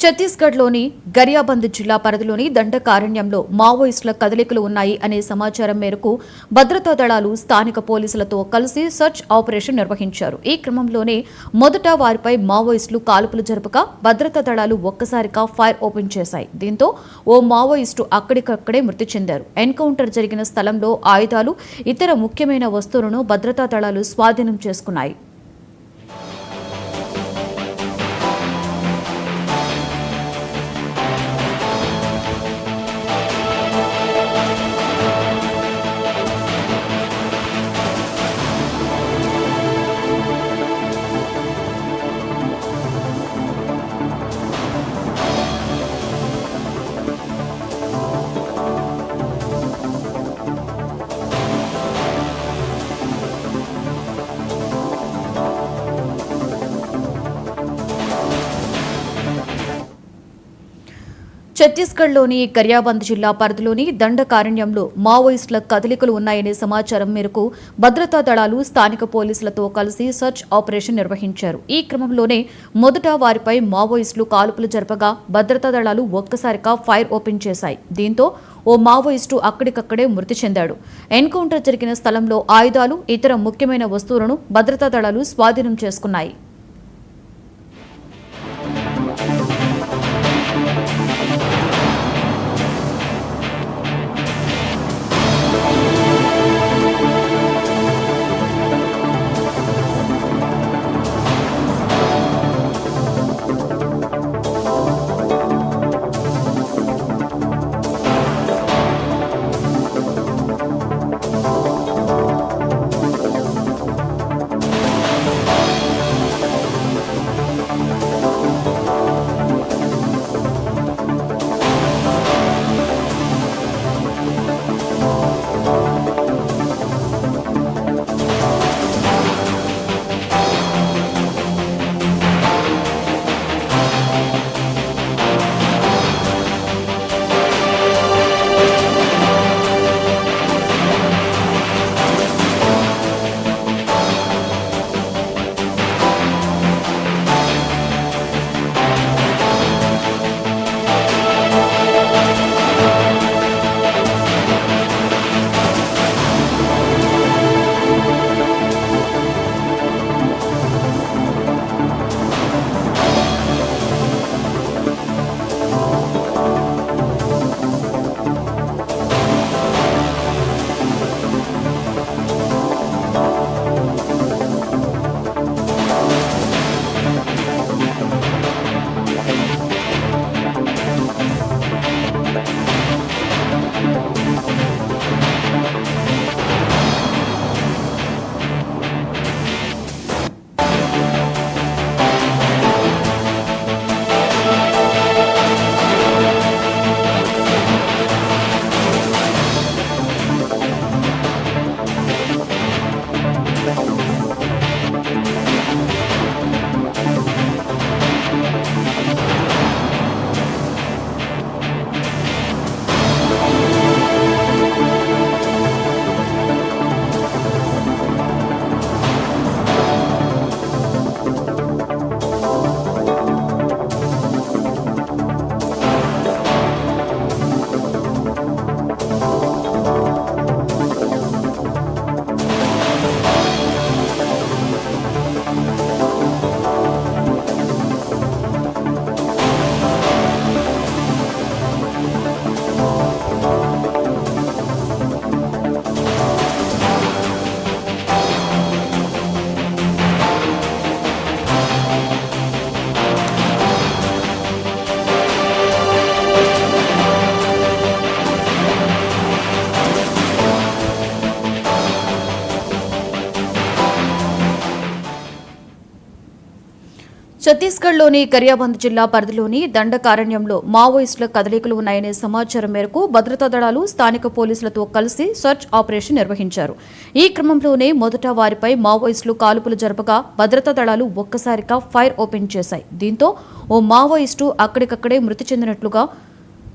ఛత్తీస్గఢ్లోని గరియాబంద్ జిల్లా పరిధిలోని దండకారణ్యంలో మావోయిస్టుల కదలికలు ఉన్నాయి అనే సమాచారం మేరకు భద్రతా దళాలు స్థానిక పోలీసులతో కలిసి సర్చ్ ఆపరేషన్ నిర్వహించారు. ఈ క్రమంలోనే మొదట వారిపై మావోయిస్టులు కాల్పులు జరపగా భద్రతా దళాలు ఒక్కసారిగా ఫైర్ ఓపెన్ చేశాయి. దీంతో ఓ మావోయిస్టు అక్కడికక్కడే మృతి చెందారు. ఎన్కౌంటర్ జరిగిన స్థలంలో ఆయుధాలు, ఇతర ముఖ్యమైన వస్తువులను భద్రతా దళాలు స్వాధీనం చేసుకున్నాయి. ఛత్తీస్గఢ్లోని గరియాబంద్ జిల్లా పరిధిలోని దండకారణ్యంలో మావోయిస్టుల కదలికలు ఉన్నాయనే సమాచారం మేరకు భద్రతా దళాలు స్థానిక పోలీసులతో కలిసి సర్చ్ ఆపరేషన్ నిర్వహించారు. ఈ క్రమంలోనే మొదట వారిపై మావోయిస్టులు కాల్పులు జరపగా భద్రతా దళాలు ఒక్కసారిగా ఫైర్ ఓపెన్ చేశాయి. దీంతో ఓ మావోయిస్టు అక్కడికక్కడే మృతి చెందాడు. ఎన్కౌంటర్ జరిగిన స్థలంలో ఆయుధాలు, ఇతర ముఖ్యమైన వస్తువులను భద్రతా దళాలు స్వాధీనం చేసుకున్నాయి. ఛత్తీస్గఢ్లోని గరియాబంద్ జిల్లా పరిధిలోని దండకారణ్యంలో మావోయిస్టుల కదలికలు ఉన్నాయనే సమాచారం మేరకు భద్రతా దళాలు స్థానిక పోలీసులతో కలిసి సర్చ్ ఆపరేషన్ నిర్వహించారు. ఈ క్రమంలోనే మొదట వారిపై మావోయిస్టులు కాల్పులు జరపగా భద్రతా దళాలు ఒక్కసారిగా ఫైర్ ఓపెన్ చేశాయి. దీంతో ఓ మావోయిస్టు అక్కడికక్కడే మృతి చెందినట్లుగా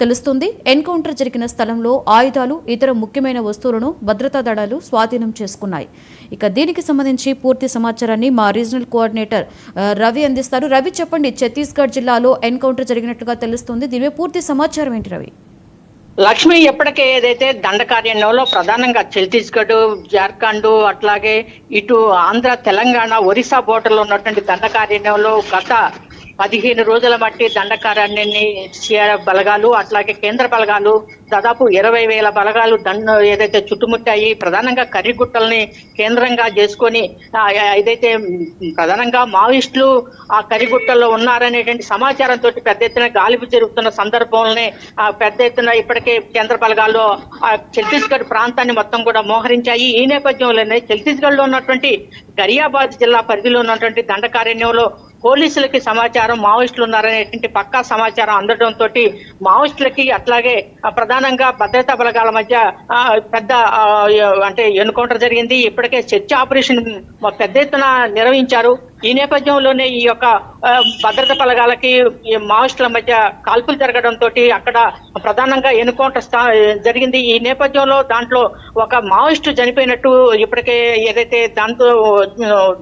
తెలుస్తుంది. ఎన్కౌంటర్ జరిగిన స్థలంలో ఆయుధాలు, ఇతర ముఖ్యమైన వస్తువులను భద్రతా దళాలు స్వాధీనం చేసుకున్నాయి. ఇక దీనికి సంబంధించి పూర్తి సమాచారాన్ని మా రీజనల్ కోఆర్డినేటర్ రవి అందిస్తారు. రవి, చెప్పండి, ఛత్తీస్గఢ్ జిల్లాలో ఎన్కౌంటర్ జరిగినట్లుగా తెలుస్తుంది. దీనిపై పూర్తి సమాచారం ఏంటి రవి? లక్ష్మి, ఎప్పటికే ఏదైతే దండకారణ్యంలో ప్రధానంగా ఛత్తీస్గఢ్, జార్ఖండ్, అట్లాగే ఇటు ఆంధ్ర, తెలంగాణ, ఒరిస్సా బోర్డర్లో ఉన్నటువంటి దండకారణ్యంలో గత 15 రోజుల మట్టి దండకారణ్యాన్ని బలగాలు అట్లాగే కేంద్ర బలగాలు దాదాపు 20,000 బలగాలు ఏదైతే చుట్టుముట్టాయి. ప్రధానంగా కర్రిగుట్టల్ని కేంద్రంగా చేసుకొని ఏదైతే ప్రధానంగా మావోయిస్టులు ఆ కర్రిగుట్టల్లో ఉన్నారనేటువంటి సమాచారంతో పెద్ద ఎత్తున గాలింపు జరుగుతున్న సందర్భంలోనే పెద్ద ఎత్తున ఇప్పటికే కేంద్ర బలగాల్లో ఛత్తీస్గఢ్ ప్రాంతాన్ని మొత్తం కూడా మోహరించాయి. ఈ నేపథ్యంలోనే ఛత్తీస్గఢ్ లో ఉన్నటువంటి గరియాబాద్ జిల్లా పరిధిలో ఉన్నటువంటి దండకారణ్యంలో పోలీసులకి సమాచారం మావోయిస్టులు ఉన్నారనేటువంటి పక్కా సమాచారం అందడంతో మావోయిస్టులకి అట్లాగే ప్రధానంగా భద్రతా బలగాల మధ్య పెద్ద అంటే ఎన్కౌంటర్ జరిగింది. ఇప్పటికే సెర్చ్ ఆపరేషన్ పెద్ద ఎత్తున నిర్వహించారు. ఈ నేపథ్యంలోనే ఈ యొక్క భద్రతా బలగాలకి మావోయిస్టుల మధ్య కాల్పులు జరగడంతో అక్కడ ప్రధానంగా ఎన్కౌంటర్ జరిగింది. ఈ నేపథ్యంలో దాంట్లో ఒక మావోయిస్టు చనిపోయినట్టు ఇప్పటికే ఏదైతే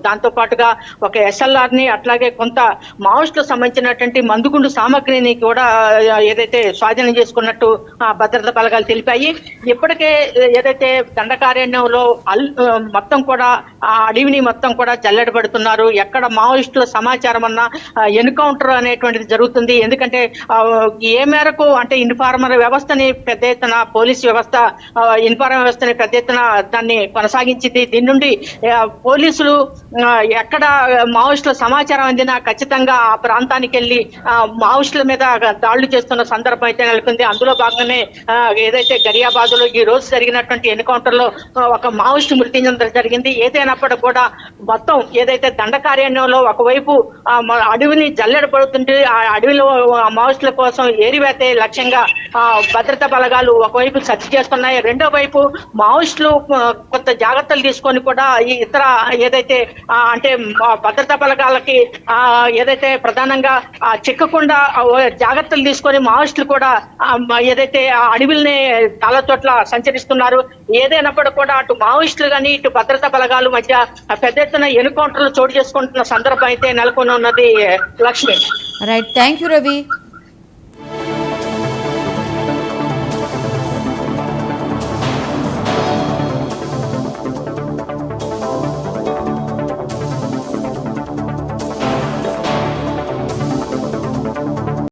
దాంతో పాటుగా ఒక SLR ని అట్లాగే కొంత మావోయిస్టులకు సంబంధించినటువంటి మందుగుండు సామగ్రిని కూడా ఏదైతే స్వాధీనం చేసుకున్నట్టు భద్రతా బలగాలు తెలిపాయి. ఇప్పటికే ఏదైతే దండకారణ్యంలో మొత్తం కూడా ఆ అడవిని మొత్తం కూడా జల్లెడబడుతున్నారు. ఎక్కడ మావోయిస్టుల సమాచారం అన్నా ఎన్కౌంటర్ అనేటువంటిది జరుగుతుంది. ఎందుకంటే ఏ మేరకు అంటే ఇన్ఫార్మర్ వ్యవస్థని పెద్ద ఎత్తున పోలీస్ వ్యవస్థ ఇన్ఫార్మర్ వ్యవస్థని పెద్ద ఎత్తున దాన్ని కొనసాగించింది. దీని నుండి పోలీసులు ఎక్కడ మావోయిస్టుల సమాచారం అందినా ఖచ్చితంగా ఆ ప్రాంతానికి వెళ్ళి మావోయిస్టుల మీద దాడులు చేస్తున్న సందర్భం అయితే నెలకొంది. అందులో భాగంగానే ఏదైతే గరియాబాద్ లో ఈ రోజు జరిగినటువంటి ఎన్కౌంటర్ లో ఒక మావోయిస్టు మృతి చెందడం జరిగింది. ఏదైనప్పటికీ కూడా మొత్తం ఏదైతే దండకారణ్యంలో ఒకవైపు అడవిని జల్లెడపడుతుంటే ఆ అడవిలో మావోయిస్టుల కోసం ఏరివేతే లక్ష్యంగా భద్రతా బలగాలు ఒకవైపు సెర్చ్ చేస్తున్నాయి. రెండో వైపు మావోయిస్టులు కొంత జాగ్రత్తలు తీసుకొని కూడా ఈ ఇతర ఏదైతే అంటే భద్రతా బలగాలకి ఏదైతే ప్రధానంగా చిక్కకుండా జాగ్రత్తలు తీసుకొని మావోయిస్టులు కూడా ఏదైతే ఆ అడవిల్ని చాలా చోట్ల సంచరిస్తున్నారు. ఏదైనప్పటికీ కూడా అటు మావోయిస్టులు కానీ ఇటు భద్రతా బలగాలు మధ్య పెద్ద ఎత్తున ఎన్కౌంటర్లు చోటు చేసుకుంటున్న సందర్భం అయితే నెలకొని ఉన్నది. Lakshmi, right, thank you Ravi.